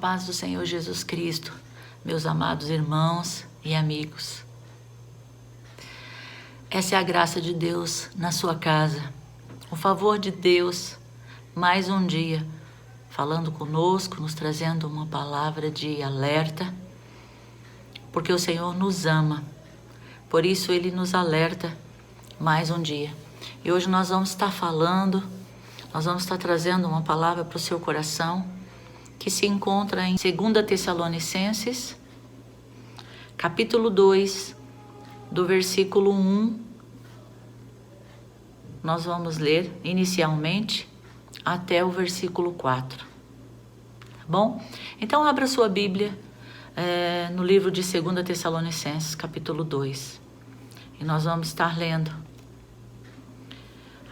paz do Senhor Jesus Cristo, meus amados irmãos e amigos. Essa é a graça de Deus na sua casa, o favor de Deus, mais um dia, falando conosco, nos trazendo uma palavra de alerta, porque o Senhor nos ama, por isso Ele nos alerta mais um dia. E hoje nós vamos estar falando, nós vamos estar trazendo uma palavra para o seu coração, que se encontra em 2 Tessalonicenses, capítulo 2, do versículo 1. Nós vamos ler inicialmente até o versículo 4. Tá bom? Então abra sua Bíblia no livro de 2 Tessalonicenses, capítulo 2. E nós vamos estar lendo.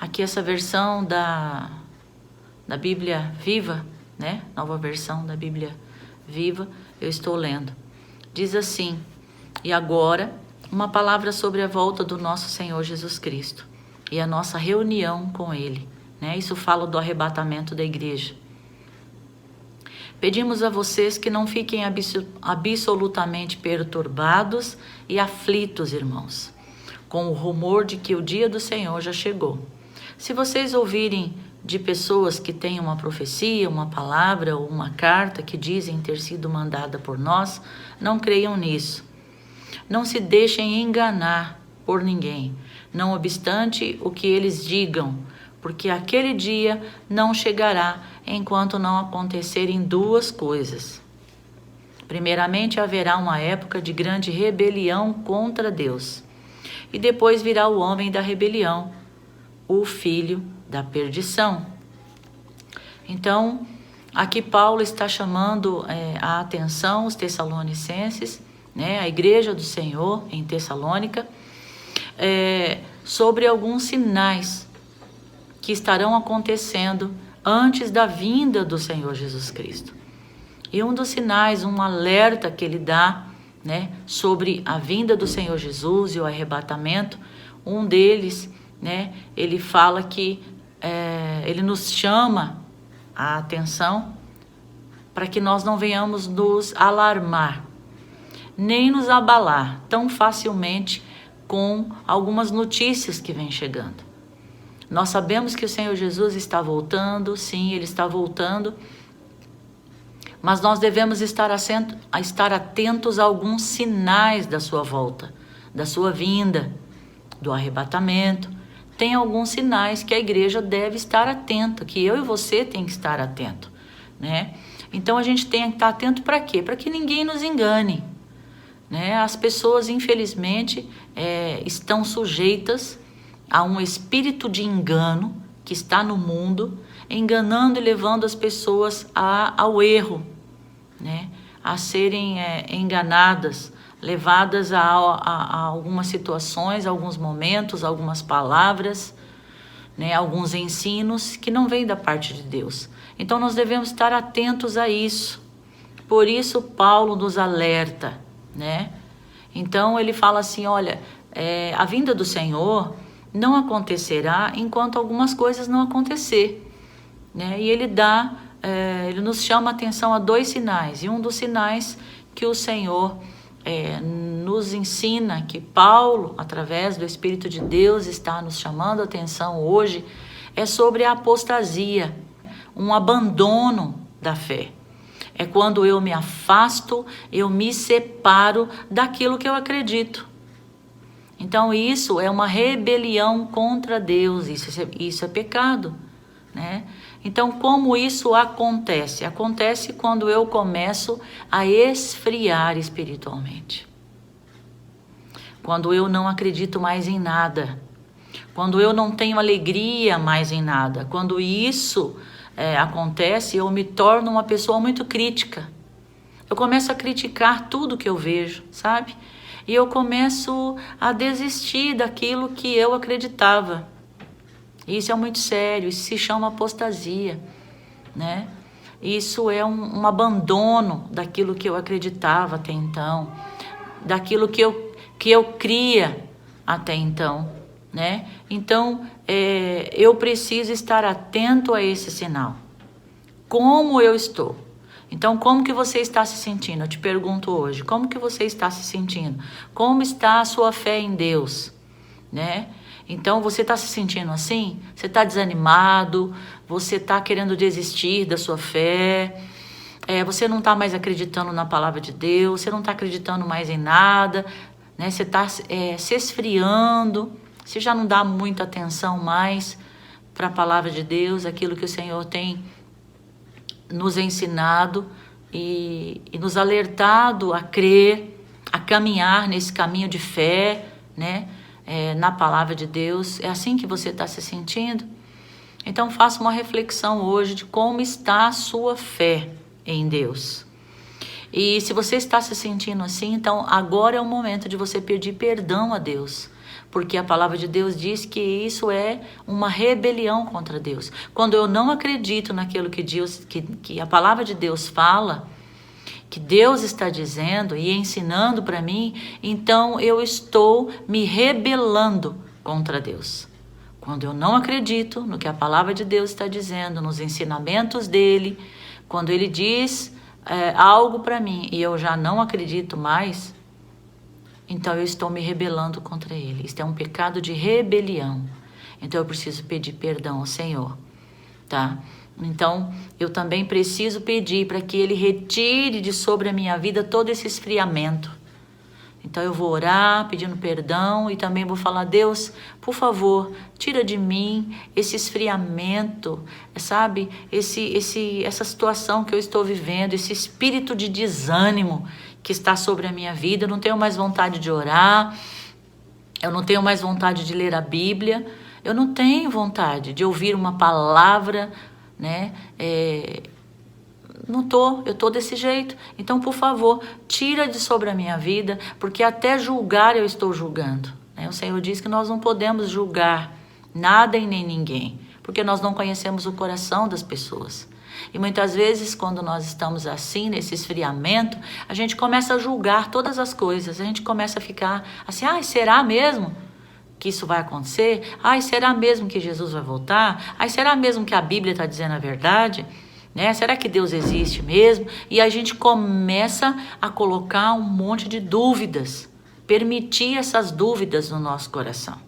Aqui essa versão da Bíblia Viva, né? Nova versão da Bíblia Viva, eu estou lendo. Diz assim: e agora, uma palavra sobre a volta do nosso Senhor Jesus Cristo e a nossa reunião com Ele, né? Isso fala do arrebatamento da igreja. Pedimos a vocês que não fiquem absolutamente perturbados e aflitos, irmãos, com o rumor de que o dia do Senhor já chegou. Se vocês ouvirem de pessoas que têm uma profecia, uma palavra ou uma carta que dizem ter sido mandada por nós, não creiam nisso. Não se deixem enganar por ninguém, não obstante o que eles digam, porque aquele dia não chegará enquanto não acontecerem duas coisas. Primeiramente, haverá uma época de grande rebelião contra Deus, e depois virá o homem da rebelião, o filho da perdição. Então, aqui Paulo está chamando a atenção os tessalonicenses, né, a igreja do Senhor em Tessalônica, sobre alguns sinais que estarão acontecendo antes da vinda do Senhor Jesus Cristo. E um dos sinais, um alerta que ele dá, né, sobre a vinda do Senhor Jesus e o arrebatamento, um deles, né, ele fala que ele nos chama a atenção para que nós não venhamos nos alarmar, nem nos abalar tão facilmente com algumas notícias que vêm chegando. Nós sabemos que o Senhor Jesus está voltando, sim, Ele está voltando, mas nós devemos estar atentos a alguns sinais da sua volta, da sua vinda, do arrebatamento. Tem alguns sinais que a igreja deve estar atenta, que eu e você tem que estar atento, né? Então a gente tem que estar atento para quê? Para que ninguém nos engane, né? As pessoas, infelizmente, estão sujeitas a um espírito de engano que está no mundo, enganando e levando as pessoas ao erro, né? A serem enganadas, levadas a algumas situações, alguns momentos, algumas palavras, né, alguns ensinos que não vêm da parte de Deus. Então nós devemos estar atentos a isso. Por isso Paulo nos alerta, né? Então ele fala assim, olha, a vinda do Senhor não acontecerá enquanto algumas coisas não acontecer, né? E ele nos chama a atenção a dois sinais, e um dos sinais que o Senhor nos ensina, que Paulo, através do Espírito de Deus, está nos chamando a atenção hoje, é sobre a apostasia, um abandono da fé. É quando eu me afasto, eu me separo daquilo que eu acredito. Então isso é uma rebelião contra Deus, isso é pecado, né? Então, como isso acontece? Acontece quando eu começo a esfriar espiritualmente. Quando eu não acredito mais em nada. Quando eu não tenho alegria mais em nada. Quando isso acontece, eu me torno uma pessoa muito crítica. Eu começo a criticar tudo que eu vejo, sabe? E eu começo a desistir daquilo que eu acreditava. Isso é muito sério, isso se chama apostasia, né? Isso é um abandono daquilo que eu acreditava até então, daquilo que eu cria até então, né? Então, eu preciso estar atento a esse sinal. Como eu estou? Então, como que você está se sentindo? Eu te pergunto hoje, como que você está se sentindo? Como está a sua fé em Deus, né? Então, você está se sentindo assim? Você está desanimado? Você está querendo desistir da sua fé? Você não está mais acreditando na palavra de Deus? Você não está acreditando mais em nada? Né? Você está se esfriando? Você já não dá muita atenção mais para a palavra de Deus, aquilo que o Senhor tem nos ensinado e nos alertado a crer, a caminhar nesse caminho de fé, né? Na palavra de Deus. É assim que você está se sentindo? Então faça uma reflexão hoje de como está a sua fé em Deus. E se você está se sentindo assim, então agora é o momento de você pedir perdão a Deus. Porque a palavra de Deus diz que isso é uma rebelião contra Deus. Quando eu não acredito naquilo que a palavra de Deus fala, que Deus está dizendo e ensinando para mim, então eu estou me rebelando contra Deus. Quando eu não acredito no que a palavra de Deus está dizendo, nos ensinamentos dele, quando ele diz algo para mim e eu já não acredito mais, então eu estou me rebelando contra ele. Isso é um pecado de rebelião. Então eu preciso pedir perdão ao Senhor, tá? Então eu também preciso pedir para que ele retire de sobre a minha vida todo esse esfriamento. Então eu vou orar pedindo perdão e também vou falar: Deus, por favor, tira de mim esse esfriamento, sabe? Essa situação que eu estou vivendo, esse espírito de desânimo que está sobre a minha vida. Eu não tenho mais vontade de orar, eu não tenho mais vontade de ler a Bíblia, eu não tenho vontade de ouvir uma palavra, né? Eu tô desse jeito. Então, por favor, tira de sobre a minha vida, porque até julgar eu estou julgando, né? O Senhor diz que nós não podemos julgar nada e nem ninguém, porque nós não conhecemos o coração das pessoas. E muitas vezes, quando nós estamos assim, nesse esfriamento, a gente começa a julgar todas as coisas. A gente começa a ficar assim: ai, será mesmo que isso vai acontecer? Ai, será mesmo que Jesus vai voltar? Ai, será mesmo que a Bíblia está dizendo a verdade? Né? Será que Deus existe mesmo? E a gente começa a colocar um monte de dúvidas, permitir essas dúvidas no nosso coração.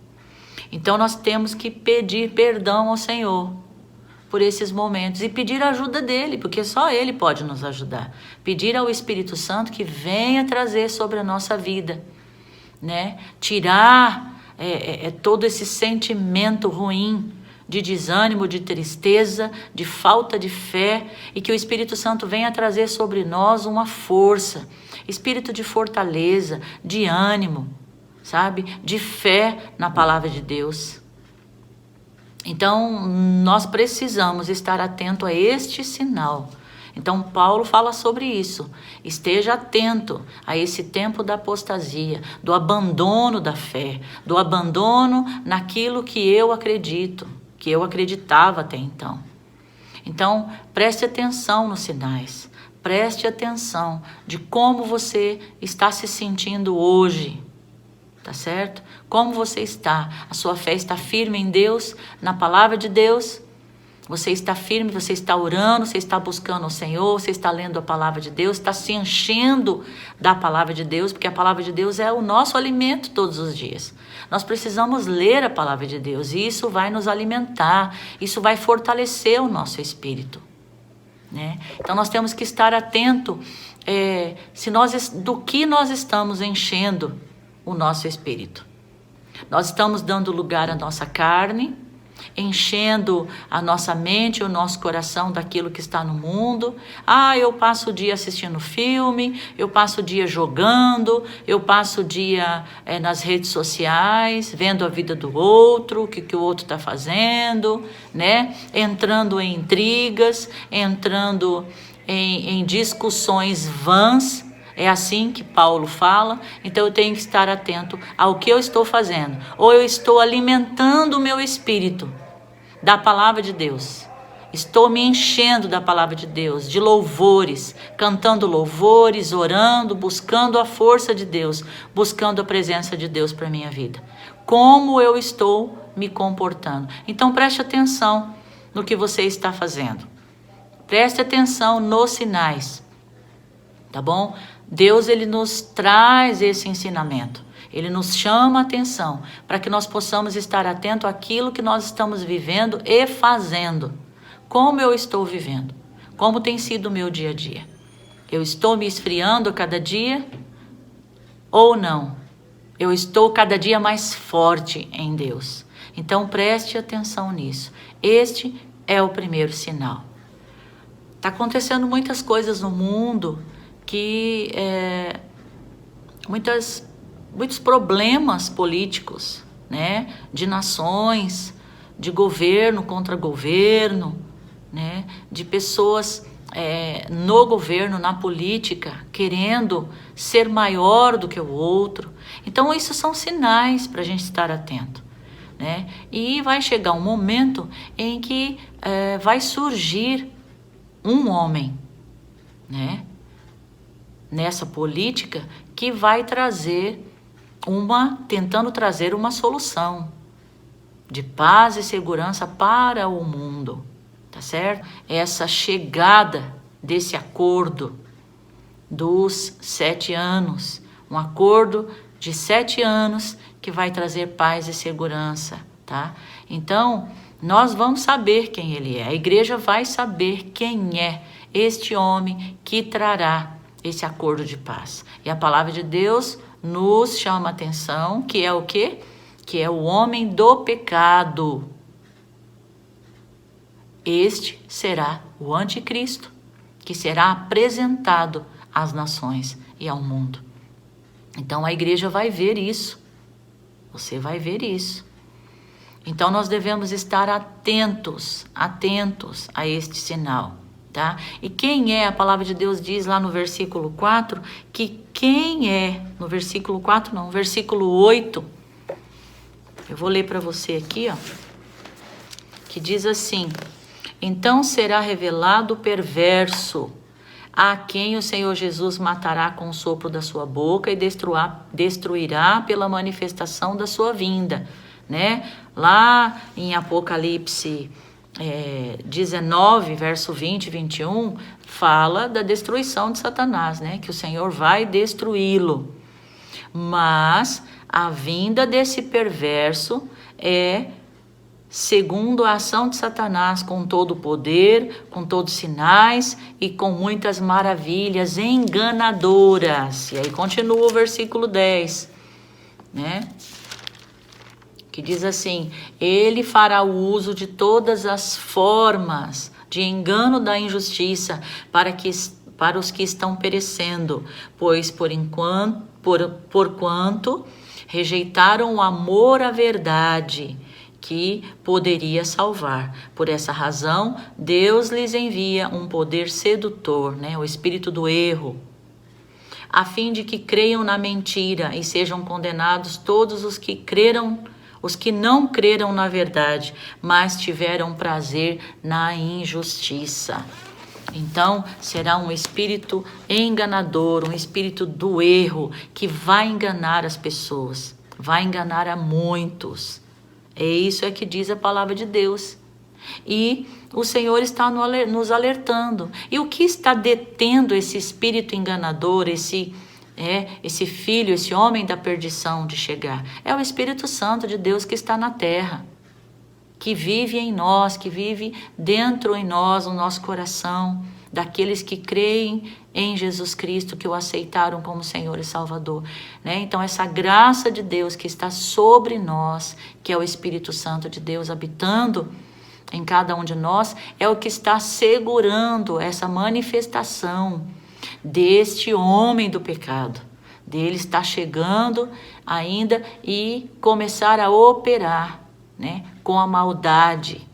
Então nós temos que pedir perdão ao Senhor por esses momentos e pedir a ajuda dele, porque só ele pode nos ajudar. Pedir ao Espírito Santo que venha trazer sobre a nossa vida, né? Tirar todo esse sentimento ruim de desânimo, de tristeza, de falta de fé, e que o Espírito Santo venha trazer sobre nós uma força, espírito de fortaleza, de ânimo, sabe? De fé na palavra de Deus. Então, nós precisamos estar atento a este sinal. Então, Paulo fala sobre isso. Esteja atento a esse tempo da apostasia, do abandono da fé, do abandono naquilo que eu acredito, que eu acreditava até então. Então, preste atenção nos sinais. Preste atenção de como você está se sentindo hoje. Tá certo? Como você está? A sua fé está firme em Deus, na palavra de Deus? Você está firme, você está orando, você está buscando o Senhor, você está lendo a palavra de Deus, está se enchendo da palavra de Deus, porque a palavra de Deus é o nosso alimento todos os dias. Nós precisamos ler a palavra de Deus e isso vai nos alimentar, isso vai fortalecer o nosso espírito, né? Então nós temos que estar atento do que nós estamos enchendo o nosso espírito. Nós estamos dando lugar à nossa carne, enchendo a nossa mente, o nosso coração daquilo que está no mundo. Eu passo o dia assistindo filme, eu passo o dia jogando, eu passo o dia nas redes sociais, vendo a vida do outro, o que o outro está fazendo, né? Entrando em intrigas, entrando em discussões vãs. É assim que Paulo fala. Então eu tenho que estar atento ao que eu estou fazendo. Ou eu estou alimentando o meu espírito da palavra de Deus. Estou me enchendo da palavra de Deus, de louvores, cantando louvores, orando, buscando a força de Deus, buscando a presença de Deus para a minha vida. Como eu estou me comportando? Então preste atenção no que você está fazendo. Preste atenção nos sinais, tá bom? Deus, ele nos traz esse ensinamento. Ele nos chama a atenção para que nós possamos estar atento àquilo que nós estamos vivendo e fazendo. Como eu estou vivendo? Como tem sido o meu dia a dia? Eu estou me esfriando cada dia ou não? Eu estou cada dia mais forte em Deus. Então preste atenção nisso. Este é o primeiro sinal. Está acontecendo muitas coisas no mundo que muitos problemas políticos, né? De nações, de governo contra governo, né? De pessoas no governo, na política, querendo ser maior do que o outro. Então isso são sinais para a gente estar atento, né? E vai chegar um momento em que vai surgir um homem, né? Nessa política que vai tentando trazer uma solução de paz e segurança para o mundo, tá certo? Essa chegada desse acordo dos 7 anos, um acordo de 7 anos que vai trazer paz e segurança, tá? Então, nós vamos saber quem ele é, a igreja vai saber quem é este homem que trará esse acordo de paz. E a palavra de Deus nos chama a atenção, que é o quê? Que é o homem do pecado. Este será o anticristo, que será apresentado às nações e ao mundo. Então a igreja vai ver isso. Você vai ver isso. Então nós devemos estar atentos a este sinal. Tá? E quem é, a palavra de Deus diz lá no versículo 4, que quem é, no versículo 4 não, versículo 8, eu vou ler para você aqui, ó, que diz assim: então será revelado o perverso, a quem o Senhor Jesus matará com o sopro da sua boca e destruirá pela manifestação da sua vinda, né? Lá em Apocalipse 19, verso 20 e 21, fala da destruição de Satanás, né? Que o Senhor vai destruí-lo. Mas a vinda desse perverso é segundo a ação de Satanás, com todo o poder, com todos os sinais e com muitas maravilhas enganadoras. E aí continua o versículo 10, né? Que diz assim: ele fará o uso de todas as formas de engano da injustiça para os que estão perecendo, pois porquanto rejeitaram o amor à verdade que poderia salvar. Por essa razão, Deus lhes envia um poder sedutor, né? O espírito do erro, a fim de que creiam na mentira e sejam condenados todos os que não creram na verdade, mas tiveram prazer na injustiça. Então, será um espírito enganador, um espírito do erro, que vai enganar as pessoas, vai enganar a muitos. É isso que diz a palavra de Deus. E o Senhor está nos alertando. E o que está detendo esse espírito enganador, esse filho, esse homem da perdição de chegar? É o Espírito Santo de Deus que está na terra, que vive em nós, que vive dentro em nós, no nosso coração, daqueles que creem em Jesus Cristo, que o aceitaram como Senhor e Salvador, né? Então essa graça de Deus que está sobre nós, que é o Espírito Santo de Deus habitando em cada um de nós, é o que está segurando essa manifestação deste homem do pecado, dele está chegando ainda e começar a operar, né, com a maldade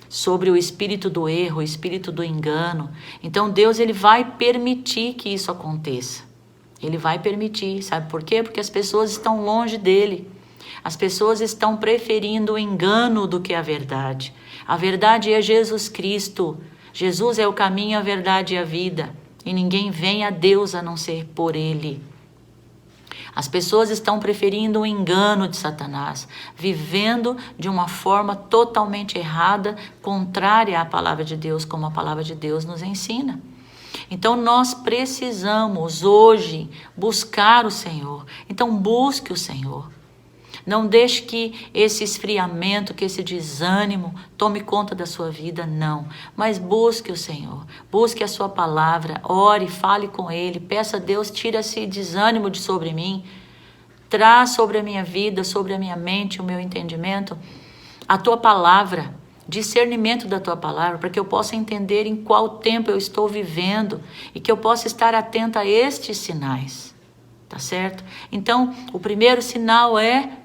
sobre o espírito do erro, o espírito do engano. Então Deus, ele vai permitir que isso aconteça. Ele vai permitir, sabe por quê? Porque as pessoas estão longe dele. As pessoas estão preferindo o engano do que a verdade. A verdade é Jesus Cristo. Jesus é o caminho, a verdade e a vida. E ninguém vem a Deus a não ser por ele. As pessoas estão preferindo o engano de Satanás, vivendo de uma forma totalmente errada, contrária à palavra de Deus, como a palavra de Deus nos ensina. Então nós precisamos hoje buscar o Senhor. Então busque o Senhor. Não deixe que esse esfriamento, que esse desânimo tome conta da sua vida, não. Mas busque o Senhor, busque a sua palavra, ore, fale com Ele, peça a Deus, tira esse desânimo de sobre mim, traz sobre a minha vida, sobre a minha mente, o meu entendimento, a tua palavra, discernimento da tua palavra, para que eu possa entender em qual tempo eu estou vivendo e que eu possa estar atenta a estes sinais, tá certo? Então, o primeiro sinal é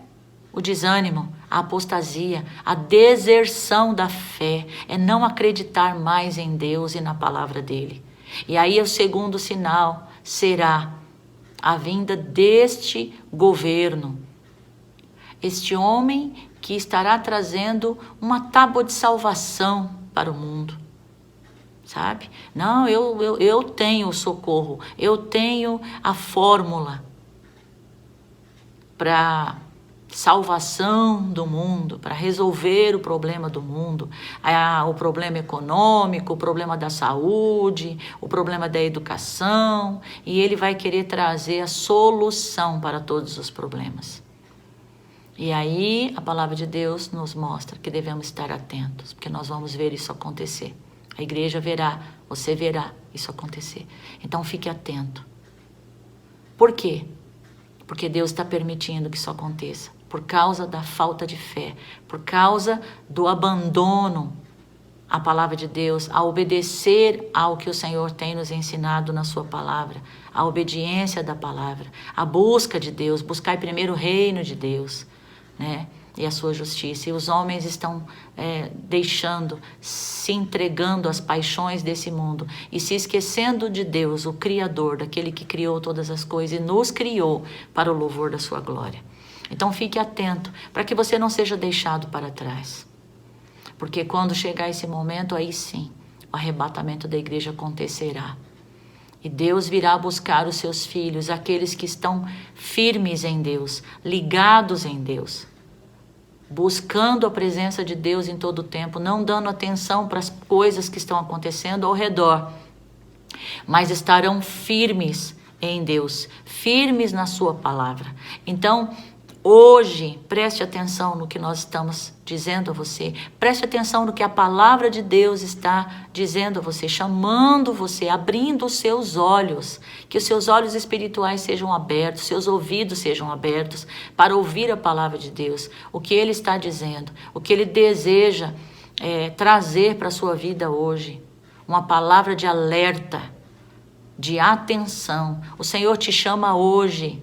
o desânimo, a apostasia, a deserção da fé, é não acreditar mais em Deus e na palavra dele. E aí o segundo sinal será a vinda deste governo, este homem que estará trazendo uma tábua de salvação para o mundo, sabe? Não, eu tenho o socorro, eu tenho a fórmula para salvação do mundo, para resolver o problema do mundo, o problema econômico, o problema da saúde, o problema da educação, e ele vai querer trazer a solução para todos os problemas. E aí a palavra de Deus nos mostra que devemos estar atentos, porque nós vamos ver isso acontecer. A igreja verá, você verá isso acontecer. Então fique atento. Por quê? Porque Deus está permitindo que isso aconteça. Por causa da falta de fé, por causa do abandono à palavra de Deus, a obedecer ao que o Senhor tem nos ensinado na sua palavra, a obediência da palavra, a busca de Deus, buscar primeiro o reino de Deus, né? E a sua justiça. E os homens estão se entregando às paixões desse mundo e se esquecendo de Deus, o Criador, daquele que criou todas as coisas e nos criou para o louvor da sua glória. Então fique atento, para que você não seja deixado para trás. Porque quando chegar esse momento, aí sim, o arrebatamento da igreja acontecerá. E Deus virá buscar os seus filhos, aqueles que estão firmes em Deus, ligados em Deus, buscando a presença de Deus em todo o tempo, não dando atenção para as coisas que estão acontecendo ao redor, mas estarão firmes em Deus, firmes na sua palavra. Então, hoje, preste atenção no que nós estamos dizendo a você. Preste atenção no que a palavra de Deus está dizendo a você, chamando você, abrindo os seus olhos. Que os seus olhos espirituais sejam abertos, seus ouvidos sejam abertos para ouvir a palavra de Deus. O que Ele está dizendo, o que Ele deseja trazer para a sua vida hoje. Uma palavra de alerta, de atenção. O Senhor te chama hoje.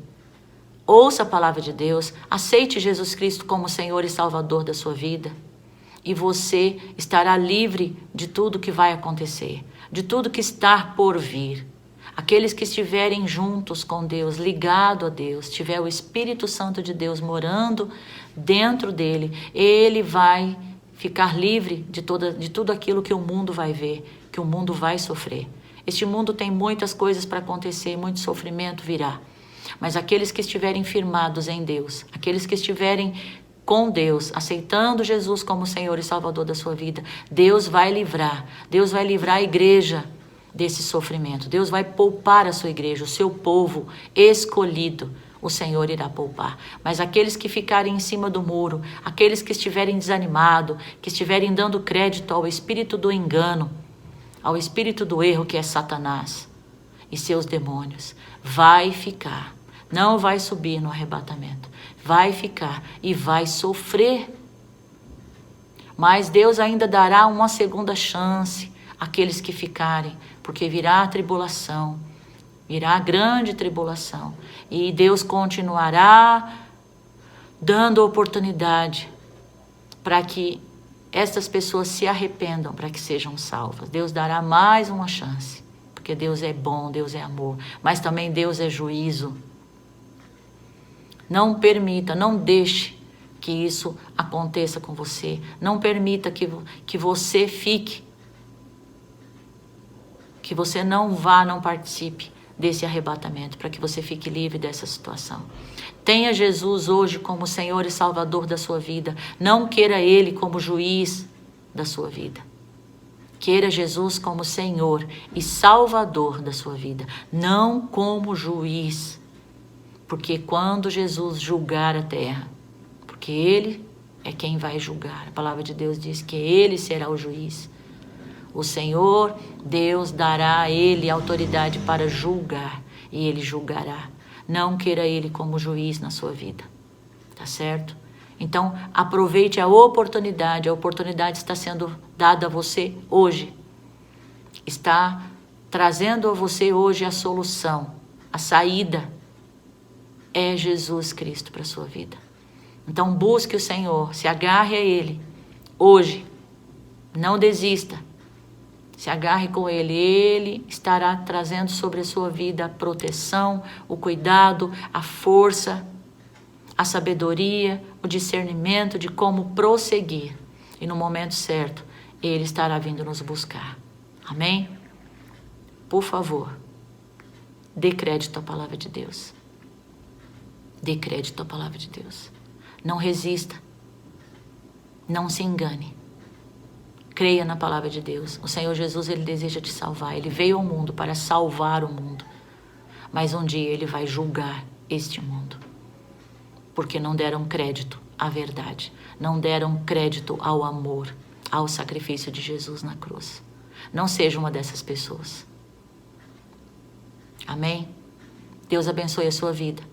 Ouça a palavra de Deus, aceite Jesus Cristo como Senhor e Salvador da sua vida e você estará livre de tudo que vai acontecer, de tudo que está por vir. Aqueles que estiverem juntos com Deus, ligado a Deus, tiver o Espírito Santo de Deus morando dentro dele, ele vai ficar livre de tudo aquilo que o mundo vai ver, que o mundo vai sofrer. Este mundo tem muitas coisas para acontecer, muito sofrimento virá. Mas aqueles que estiverem firmados em Deus, aqueles que estiverem com Deus, aceitando Jesus como Senhor e Salvador da sua vida, Deus vai livrar a igreja desse sofrimento. Deus vai poupar a sua igreja, o seu povo escolhido, o Senhor irá poupar. Mas aqueles que ficarem em cima do muro, aqueles que estiverem desanimados, que estiverem dando crédito ao espírito do engano, ao espírito do erro que é Satanás e seus demônios, vai ficar. Não vai subir no arrebatamento. Vai ficar e vai sofrer. Mas Deus ainda dará uma segunda chance àqueles que ficarem, porque virá a tribulação, virá a grande tribulação. E Deus continuará dando oportunidade para que estas pessoas se arrependam, para que sejam salvas. Deus dará mais uma chance, porque Deus é bom, Deus é amor, mas também Deus é juízo. Não permita, não deixe que isso aconteça com você. Não permita que você fique, que você não participe desse arrebatamento, para que você fique livre dessa situação. Tenha Jesus hoje como Senhor e Salvador da sua vida. Não queira Ele como juiz da sua vida. Queira Jesus como Senhor e Salvador da sua vida, não como juiz. Porque quando Jesus julgar a terra, porque Ele é quem vai julgar. A palavra de Deus diz que Ele será o juiz. O Senhor, Deus, dará a Ele autoridade para julgar, e Ele julgará. Não queira Ele como juiz na sua vida, tá certo? Então, aproveite a oportunidade está sendo dada a você hoje. Está trazendo a você hoje a solução, a saída é Jesus Cristo para a sua vida. Então, busque o Senhor, se agarre a Ele hoje, não desista. Se agarre com Ele, Ele estará trazendo sobre a sua vida a proteção, o cuidado, a força, a sabedoria, o discernimento de como prosseguir. E no momento certo, Ele estará vindo nos buscar. Amém? Por favor, dê crédito à palavra de Deus. Dê crédito à palavra de Deus. Não resista. Não se engane. Creia na palavra de Deus. O Senhor Jesus, Ele deseja te salvar. Ele veio ao mundo para salvar o mundo. Mas um dia Ele vai julgar este mundo. Porque não deram crédito à verdade. Não deram crédito ao amor, ao sacrifício de Jesus na cruz. Não seja uma dessas pessoas. Amém? Deus abençoe a sua vida.